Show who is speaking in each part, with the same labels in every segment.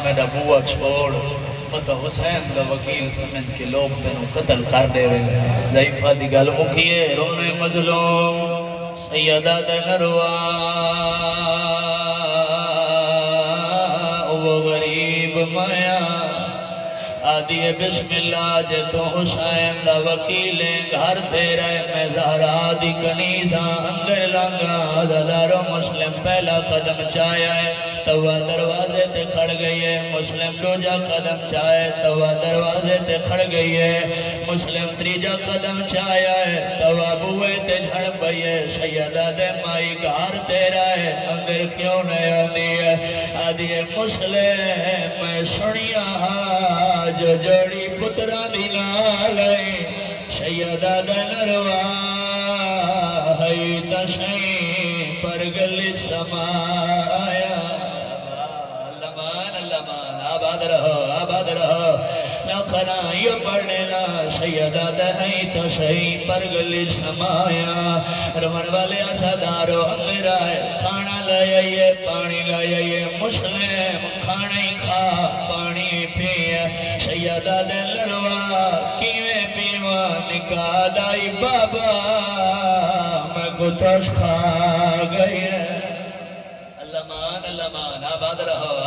Speaker 1: میرا بوا چھوڑ پتہ حسین دا وکیل سمجھ کے لوگ تینوں قتل کر دے رہے ضعیفہ دی گل مکیے رونے مظلوم سیدہ دے نروا وہ غریب مایا آدھی بسم اللہ جے تو حسین دا وکیل گھر تیرا میں زہرا دی کنیزاں اندر لانگا دارو مسلم پہلا قدم چایا ہے توا دروازے تے کھڑ گئی ہے مسلم دوجا قدم چاہے توا دروازے تے کھڑ گئی ہے مسلم تریجا قدم چایا ہے توا بوئے تے جھڑ پئی ہے سیدہ دے مائی گھر تیرا ہے اندر کیوں نہیں آدھی ہے آدھی مسلم میں سنیا جو جوڑی پترہ دی نالیں سیدہ دے نروا ہے تشیں پر گلی سمایا آباد رہو نخنا یہ پڑھنے لا سیدہ دہی تو شہی پر گلی سمایا رمن والے آسادارو اندر آئے کھانا لائیے پانی لائیے مسلم کھانا ہی کھا پانی پیئے سیدہ دے لروا کیویں پیوا نکاح دائی بابا میں کتش کھا گئی ہے اللہ مان آباد رہو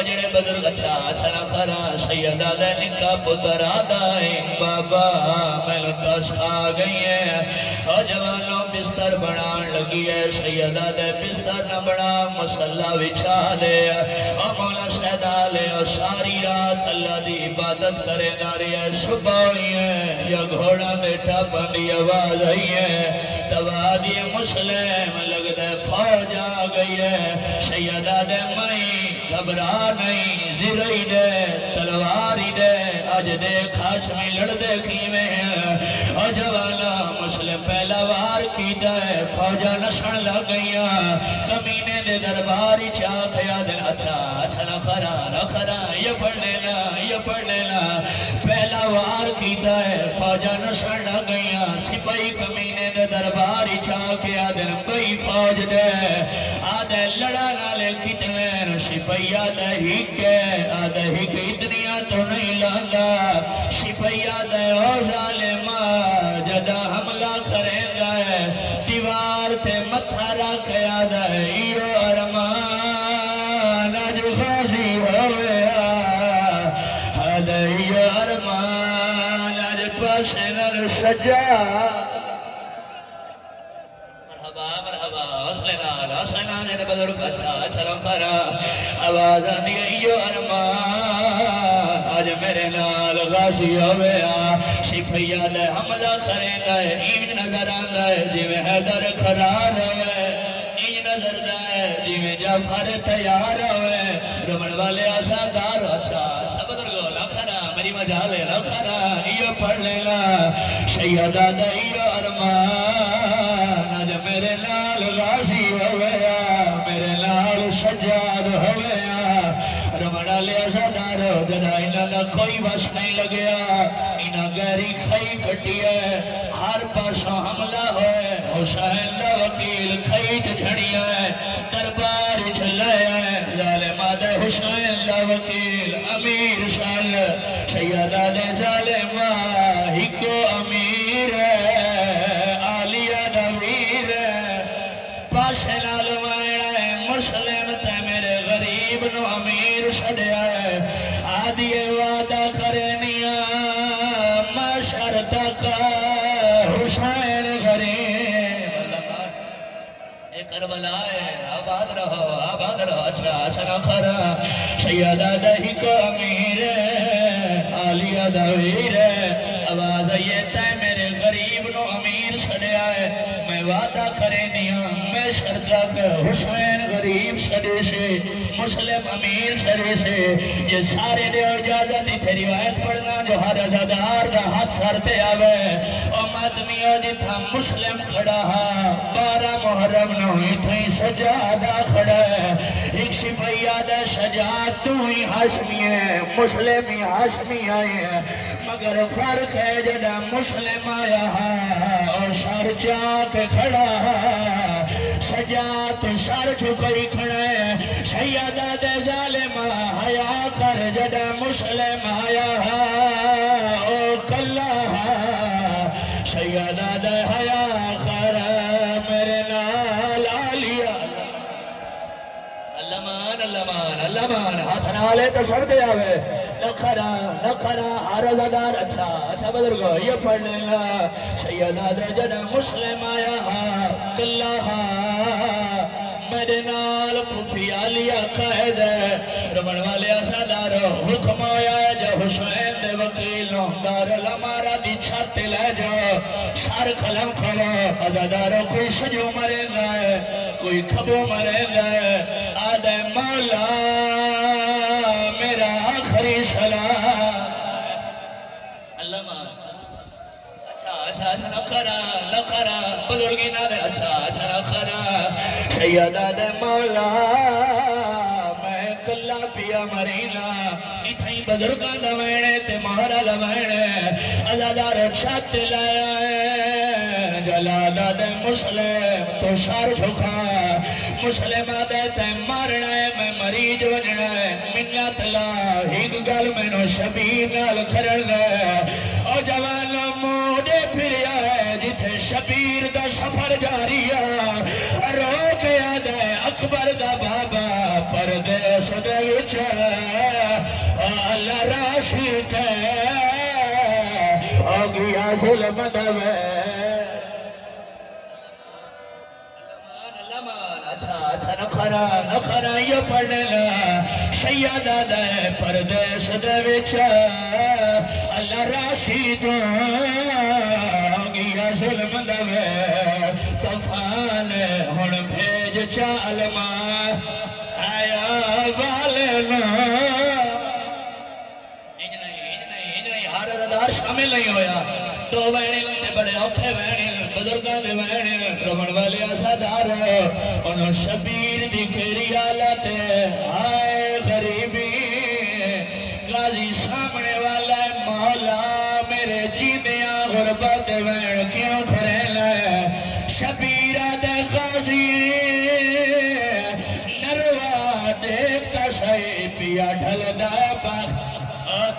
Speaker 1: جڑے بزرگ اچھا نہ کرا سیدہ دے نکا پتر آدائیں بابا میں لکش کھا گئی ہے جوانوں بستر بنان لگی ہے سیدہ دے بستر نہ بنا مسلح بچھا لے مولا شہدہ لے ساری رات اللہ دی عبادت کرے ناری ہے صبح ہوئی ہے یا گھوڑا بیٹھا پندی آواز آئی ہے توادی مسلم لگ دے فوج آ گئی ہے سیدہ دے مائی گھبرا نہیں زرعی دے تلواری دے آج دیکھ ہاشمی لڑ دے کیویں جوانا مسلم پہلا وار کی دے فوجہ نشن لگ گئیا کمینے دے درباری چاہ یا دل اچھا نہ کھرا یہ پڑھ لینا پہلا وار کی دے فوجہ نشن لگ گئیا سپاہی کمینے دے درباری چاہ یا دل کوئی فوج دے آدھے لڑا نالے کتنے سپاہی آدھے ہی کے اتنیا تو نہیں لانگا سپاہی آدھے او ظالمہ جدہ حملہ کریں گا دیوار پہ متھا رکھے آدھے ایو ارمان آج غازی ہویا آدھے ایو ارمان آج پاشنر سجا حسنان نے بزرگ اچھا لمکارا آواز آنی ایو ارمان آج میرے نال غازی ہویا سپاہیاں دے حملہ کریں گے ایج نظر آنگا ہے جی میں حیدر قرار ہوئے ایج نظر دائے جی میں جعفر تیار ہوئے رمن والے آسادار اچھا بزرگو لکھرا میری مجالے لکھرا ایو پڑھ لینا سیدہ دے ایو ارمان آج میرے نال غازی ہویا میرے نال سجاد ہویا رمنا لیا سادارو جدا انہا کوئی بس نہیں لگیا انہا گہری کھائی کٹی ہے ہر پاسوں حملہ ہوئے حسین دا وکیل کھائی جھڑی ہے دربار چلایا ہے ظالمہ دے حسین دا وکیل امیر شال سیدہ دے ظالمہ ہی کو امیر ہے آلیہ دا ویر ہے پاسے لالوائنہ ہے مسلم تے میرے غریب نو امیر شڑیا ہے آدھی وعدہ کرنیا مشر تک حسین غریب کربلا ہے آباد رہو اچھا نہ کھرا سیدہ دہی کو امیر ہے آلیہ دا ویر ہے آواز یہ تے میرے غریب نو امیر شڑیا ہے میں وعدہ کرے دیا میں شرطہ حسین غریب شڑے سے مسلم امیر شڑے سے یہ سارے دے اجازت تھی روایت پڑھنا جو ہر ازادار دا ہاتھ سارتے آوے او مادمیہ دی تھا مسلم کھڑا ہا 12 محرم نوئی تھی سجادہ کھڑا ہے ایک سپاہیہ دا سجاد تو ہی ہاشمی ہے مسلم ہی ہاشمی آئے ہیں مگر فرق ہے جدہ مسلم آیا ہے اور سر چاک کھڑا ہے سجاد سر چھپائی کھڑا ہے سیدہ دے ظالمہ مسلم آیا او کلا سیدہ دے حیا خر میرے نال آلیا اللہ مان ہاتھ نالے تو سڑ دے آوے نکھرا عرضدار اچھا بزرگو یہ پڑھ لینا سیدہ دے جنہ مسلم آیا کلا میرے نال پھوپھی آلیا قائد رمن والے اسادارو حکم آیا ہے جو حسین دے وکیل دار الامارہ دی چھت لے جاؤ سار قلم کھولو ازادارو کوئی سجو مرے گئے کوئی کھبو مرے گئے آدھے مولا میرا آخری سلام اللہ ماں اچھا نکھرا بزرگی نہ دے اچھا نکھرا سیدہ دے مولا میں کلا پیا مرینا اتھائی بزرگاں دوینے تے مہرہ دوینے ازادار چھت لایا ہے جلالہ دے مسلم تو سار جھکا مسلمہ دے تے مارنا ہے میں مریض بننا ہے منت لا ہیگ گل میں نو شبیر نال کھرنا ہے او جوانو موڑے پھر آئے جتھے شبیر دا سفر جاری ہے روک یاد ہے اکبر دا بابا پردیس دے وچ اللہ راشد ہے آگیا ظلم دوے اچھا نکھرا یہ پڑھنا سیدہ دے پردیس دے وچ اللہ راشد آگیا ظلم دوے طوفان ہن بھیج چالما آیا والنا شامل نہیں ہویا دو وینے لندے بڑے اوکھے وینے بزرگاں دے وینے رمن والے اسادار انہوں شبیر دی کھیری آلاتے آئے غریبی غازی سامنے والا مولا میرے جیدیاں غربت وین کیوں کھرے لائے شبیرہ دے غازی نروا دیکھتا شئی پیا ڈھل دا بخت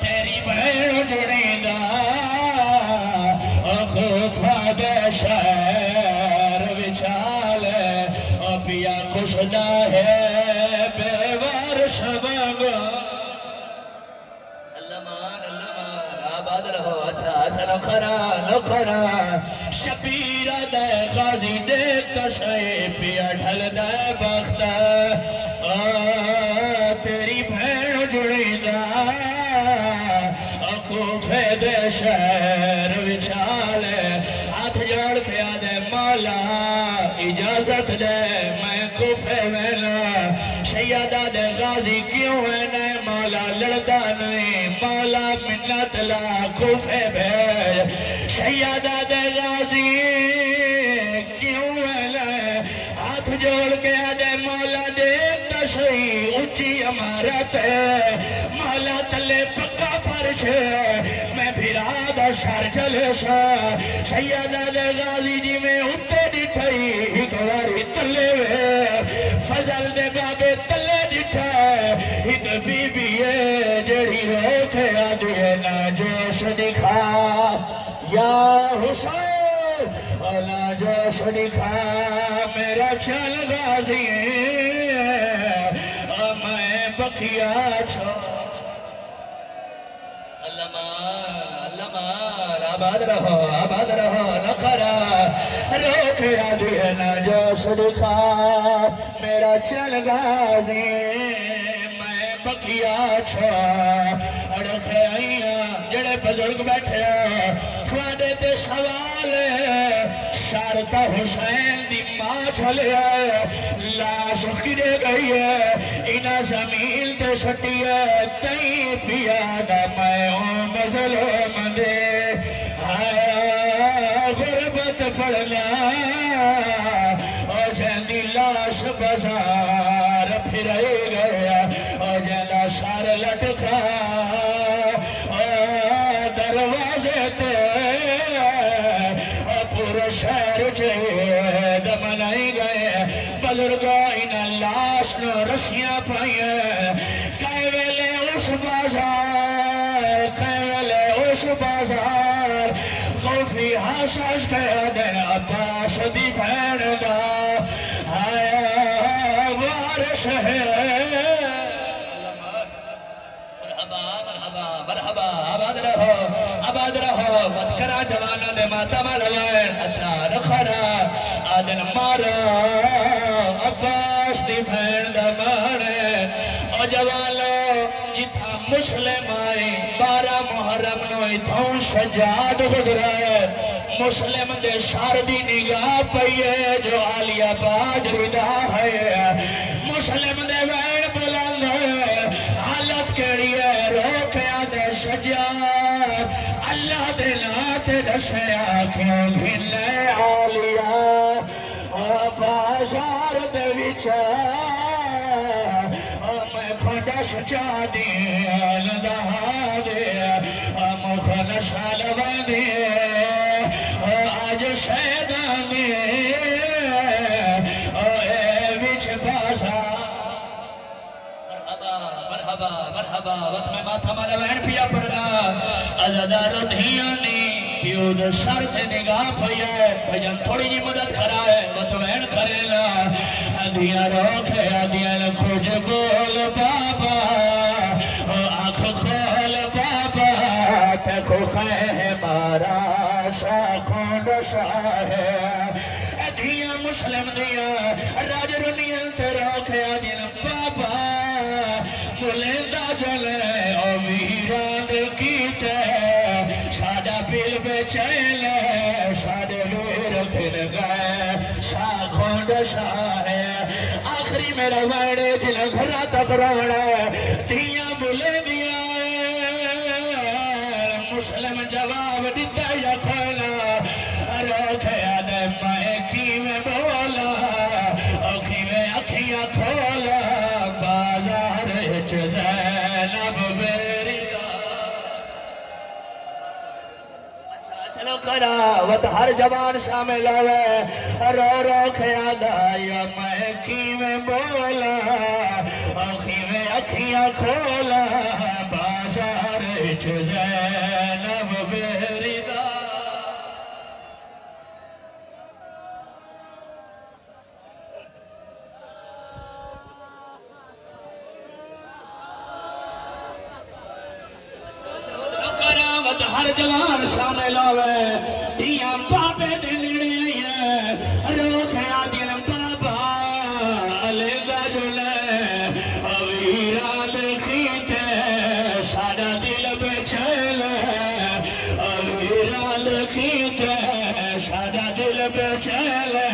Speaker 1: تیری بہن جڑی دا خوکھا دے شہر وچال پیا کشدہ ہے بے وارش بانگو اللہ مان آباد رہو اچھا نکھرا شبیرہ دے غازی دیکھ کشے پیا ڈھل دے بخت تیری بہن جڑی دا کوفے دے شہر وچالے ہاتھ جوڑ کے آدھے مولا اجازت دے میں کوفے وینا سیدہ دے غازی کیوں وینا مولا لڑکا نہیں مولا منت لا کوفے بھیج سیدہ دے غازی کیوں وینا ہاتھ جوڑ کے آدھے مولا دیکھتا شئی اچھی عمارت ہے مولا تلے پکا فرش ہے میں بھیرا شر چلے سا سیدہ دے غازی جی میں اتے ڈٹھائی ایک واری تلے وے فضل دے بابے تلے ڈٹھائے ایک بی بی ہے جڑی روکے آدھے نا جوش دکھا یا حسین نا جوش دکھا میرا چل غازی میں بقیہ چھو آباد رہو نکھرا روک آدھے نا جوش دکھا میرا چل غازی میں بقیہ چھو اڑکھے آئیاں جڑے بزرگ بیٹھے تھوڑے تے سوال شارتا حسین دی ماں چھلے لاش کھڑے گئی ہے انہا زمین تے سٹی ہے تئی پیادا میں مظلوم دے آیا غربت پڑھنا اور جہندی لاش بازار پھرے گیا اور جہندہ شار لٹکا دروازے تے پورا شہر جہد منائی گئے بزرگا انہا لاش نو رسیاں پائیں کائے ویلے اس بازار بازار خوفی حساس کہہ دن عباس دی بھین دا آیا وارش ہے مرحبا آباد رہو مت کرا جوانا دے ماتا ملوائن اچھا رکھرا آدن مارا عباس دی بھین دا مانے او جوانو جتھا مسلم آئی 12 محرم نو اتھوں سجاد گزرائے مسلم دے شار دی نگاہ پئیے جو عالیہ باجری دا ہے مسلم دے وین بلند حالت کیڑی ہے روکیا دے سجاد اللہ دے لاتے دسے آنکھیں بھلے عالیہ بازار دے وچا میں کھڑش چا دیا لدہا دیا مخلص حلوہ دیا آج شیدان دیا اے وچ بازا مرحبا وقت میں ماتھا مالا وین پیا پڑنا ازدار دھیانی پیو دو سر تے نگاہ پیا ہے بھجن تھوڑی جی مدد کرائے وقت وین کریلا دیا روکے دیا کچھ بول بابا آنکھ کھول بابا تکو خیہ مارا شاکھوں ڈشا ہے دیا مسلم دیا راج رنیل تے روکے دیا بابا ملیندہ جلے او ویران کیتے سادہ پل بچیلے سادے ویر کھل گئے شاکھوں ڈشا ہے آخری میرا ویڑے جل گھرہ تک روڑے دیا بلے دیا مسلم جواب دیتا یا کھولا روکھے آدھے میں کی میں بولا اکھی میں اکھیاں کھولا بازار زینب بیری دا اچھا چلو کرا وقت ہر جوان شامل ہوئے رو رو کھیادا یا میں کی میں بولا اکھی میں اکھیاں کھولا بازار زینب بیری دا ہر جوان شامل ہوئے دیاں بابے دلڑی ہے روکھیا دل بابا علیدہ جلے ویران کیتے سادہ دل بچلے ویران کیتے سادہ دل بچلے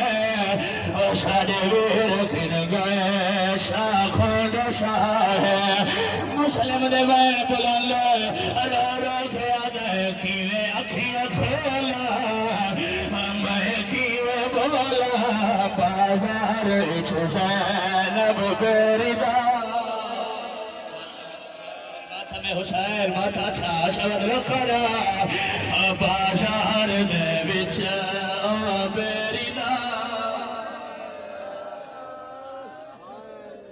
Speaker 1: سادہ ویر کن گئے شاکھوں ڈشا ہے مسلم دے بین بلالے رو رو کیوے اکھیاں کھولا میں کیوے بولا بازار زینب بیری دا ماتھا میں حسین ماتھا اچھا شد لکھرا بازار دے